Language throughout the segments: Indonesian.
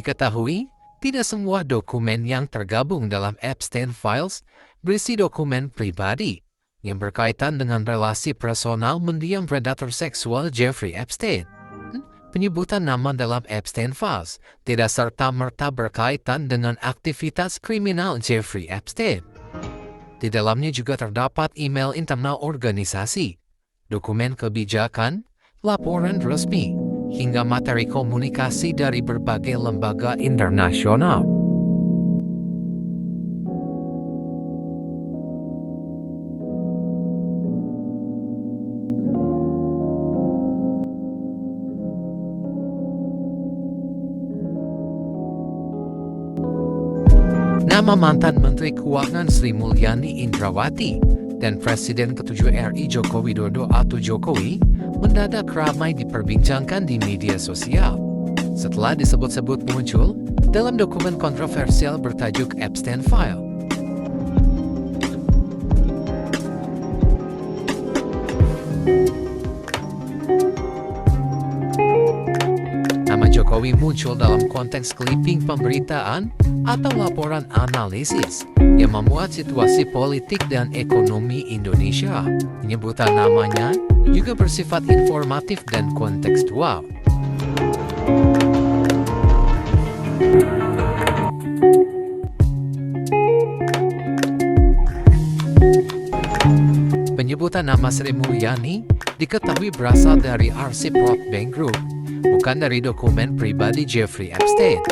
Diketahui, tidak semua dokumen yang tergabung dalam Epstein Files berisi dokumen pribadi yang berkaitan dengan relasi personal mendiang predator seksual Jeffrey Epstein. Penyebutan nama dalam Epstein Files tidak serta-merta berkaitan dengan aktivitas kriminal Jeffrey Epstein. Di dalamnya juga terdapat email internal organisasi, dokumen kebijakan, laporan resmi, hingga materi komunikasi dari berbagai lembaga internasional. Nama mantan Menteri Keuangan Sri Mulyani Indrawati dan Presiden ke-7 RI Joko Widodo atau Jokowi mendadak ramai diperbincangkan di media sosial setelah disebut-sebut muncul dalam dokumen kontroversial bertajuk Epstein File. Nama Jokowi muncul dalam konteks clipping pemberitaan atau laporan analisis yang memuat situasi politik dan ekonomi Indonesia. Penyebutan namanya juga bersifat informatif dan kontekstual. Penyebutan nama Sri Mulyani diketahui berasal dari arsip World Bank Group, bukan dari dokumen pribadi Jeffrey Epstein.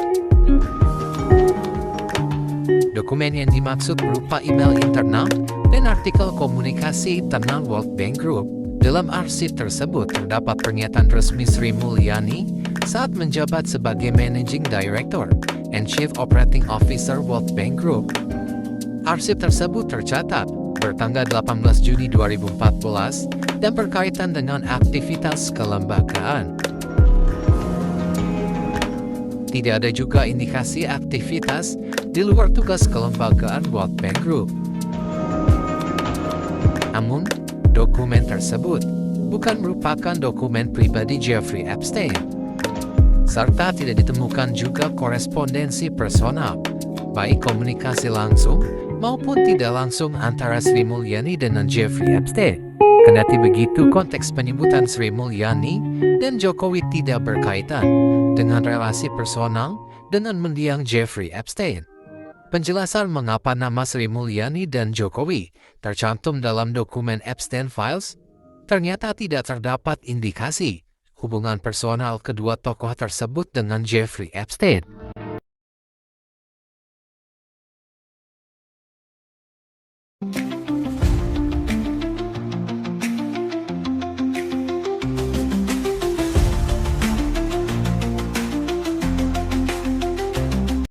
Dokumen yang dimaksud berupa email internal dan artikel komunikasi internal World Bank Group. Dalam arsip tersebut terdapat pernyataan resmi Sri Mulyani saat menjabat sebagai Managing Director and Chief Operating Officer World Bank Group. Arsip tersebut tercatat bertanggal 18 Juni 2014 dan berkaitan dengan aktivitas kelembagaan. Tidak ada juga indikasi aktivitas di luar tugas kelembagaan World Bank Group. Namun, dokumen tersebut bukan merupakan dokumen pribadi Jeffrey Epstein, serta tidak ditemukan juga korespondensi personal, baik komunikasi langsung maupun tidak langsung antara Sri Mulyani dengan Jeffrey Epstein. Kendati begitu, konteks penyebutan Sri Mulyani dan Jokowi tidak berkaitan dengan relasi personal dengan mendiang Jeffrey Epstein. Penjelasan mengapa nama Sri Mulyani dan Jokowi tercantum dalam dokumen Epstein Files, ternyata tidak terdapat indikasi hubungan personal kedua tokoh tersebut dengan Jeffrey Epstein.